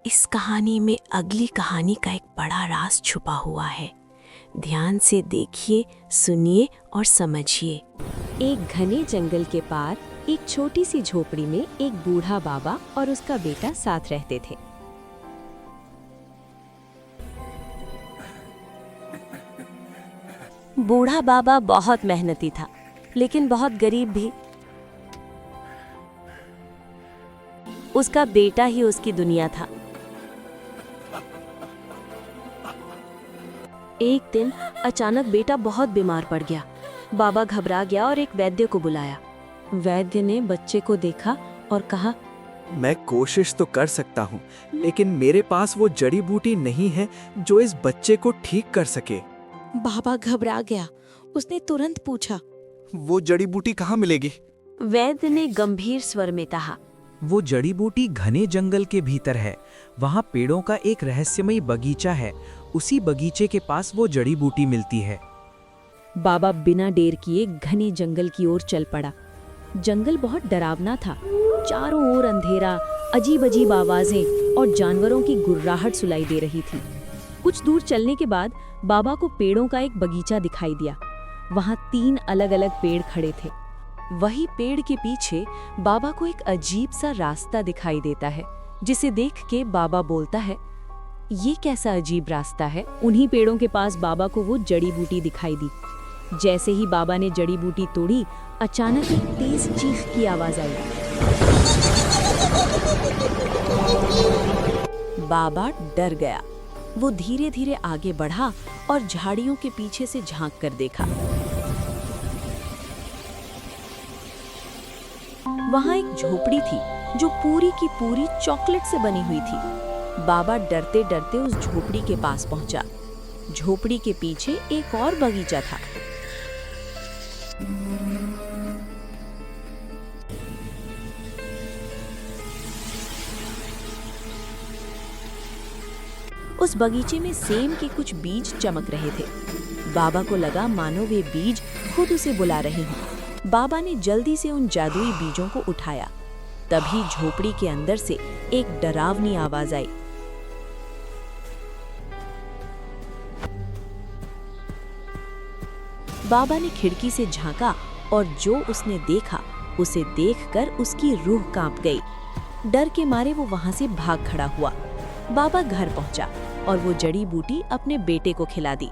इस कहानी में अगली कहानी का एक बड़ा राज छुपा हुआ है। ध्यान से देखिए, सुनिए और समझिए। एक घने जंगल के पार एक छोटी सी झोपड़ी में एक बूढ़ा बाबा और उसका बेटा साथ रहते थे। बूढ़ा बाबा बहुत मेहनती था, लेकिन बहुत गरीब भी। उसका बेटा ही उसकी दुनिया था। एक दिन अचानक बेटा बहुत बीमार पड़ गया। बाबा घबरा गया और एक वैद्य को बुलाया। वैद्य ने बच्चे को देखा और कहा, मैं कोशिश तो कर सकता हूँ, लेकिन मेरे पास वो जड़ी बूटी नहीं है जो इस बच्चे को ठीक कर सके। बाबा घबरा गया। उसने तुरंत पूछा, वो जड़ी बूटी कहाँ मिलेगी? वैद्य ने गंभीर स्वर में कहा, वो जड़ी बूटी घने जंगल के भीतर है। वहाँ पेड़ों का एक रहस्यमयी बगीचा है। उसी बगीचे के पास वो जड़ी बूटी मिलती है। बाबा बिना देर किए घने जंगल की ओर चल पड़ा। जंगल बहुत डरावना था। चारों ओर अंधेरा, अजीब अजीब आवाजें और जानवरों की गुर्राहट सुनाई दे रही थी। कुछ दूर चलने के बाद बाबा को पेड़ों का एक बगीचा दिखाई दिया। वहाँ 3 अलग-अलग पेड़ खड़े थे। वही पेड़ के पीछे बाबा को एक अजीब सा रास्ता दिखाई देता है, जिसे देख के बाबा बोलता है, ये कैसा अजीब रास्ता है। उन्हीं पेड़ों के पास बाबा को वो जड़ी बूटी दिखाई दी। जैसे ही बाबा ने जड़ी बूटी तोड़ी, अचानक एक तेज चीख की आवाज आई। बाबा डर गया। वो धीरे धीरे आगे बढ़ा और झाड़ियों के पीछे से झांक कर देखा। वहां एक झोपड़ी थी जो पूरी की पूरी चॉकलेट से बनी हुई थी। बाबा डरते डरते उस झोपड़ी के पास पहुंचा। झोपड़ी के पीछे एक और बगीचा था। उस बगीचे में सेम के कुछ बीज चमक रहे थे। बाबा को लगा मानो वे बीज खुद उसे बुला रहे हों। बाबा ने जल्दी से उन जादुई बीजों को उठाया। तभी झोपड़ी के अंदर से एक डरावनी आवाज आई। बाबा ने खिड़की से झांका और जो उसने देखा, उसे देखकर उसकी रूह कांप गई। डर के मारे वो वहां से भाग खड़ा हुआ। बाबा घर पहुंचा और वो जड़ी बूटी अपने बेटे को खिला दी।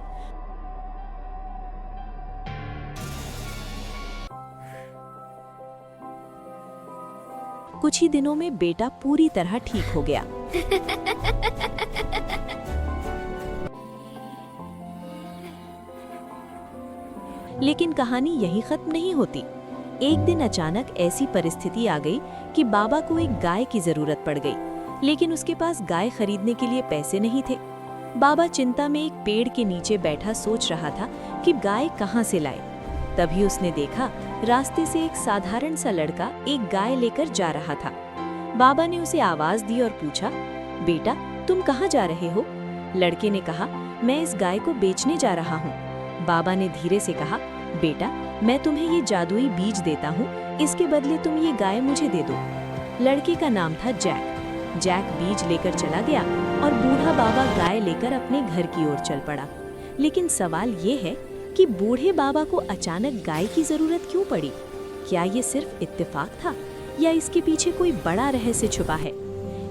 कुछ ही दिनों में बेटा पूरी तरह ठीक हो गया। लेकिन कहानी यहीं खत्म नहीं होती। एक दिन अचानक ऐसी परिस्थिति आ गई कि बाबा को एक गाय की जरूरत पड़ गई, लेकिन उसके पास गाय खरीदने के लिए पैसे नहीं थे। बाबा चिंता में एक पेड़ के नीचे बैठा सोच रहा था कि गाय कहाँ से लाए। तभी उसने देखा रास्ते से एक साधारण सा लड़का एक गाय लेकर जा रहा था। बाबा ने उसे आवाज दी और पूछा, बेटा तुम कहाँ जा रहे हो? लड़के ने कहा, मैं इस गाय को बेचने जा रहा हूँ। बाबा ने धीरे से कहा, बेटा मैं तुम्हें ये जादुई बीज देता हूँ, इसके बदले तुम ये गाय मुझे दे दो। लड़के का नाम था जैक। जैक बीज लेकर चला गया और बूढ़ा बाबा गाय लेकर अपने घर की ओर चल पड़ा। लेकिन सवाल ये है कि बूढ़े बाबा को अचानक गाय की जरूरत क्यों पड़ी? क्या ये सिर्फ इत्तेफाक था या इसके पीछे कोई बड़ा रहस्य छुपा है?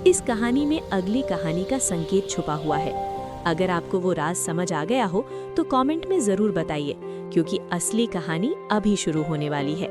इस कहानी में अगली कहानी का संकेत छुपा हुआ है। अगर आपको वो राज समझ आ गया हो तो कमेंट में जरूर बताइए, क्योंकि असली कहानी अभी शुरू होने वाली है।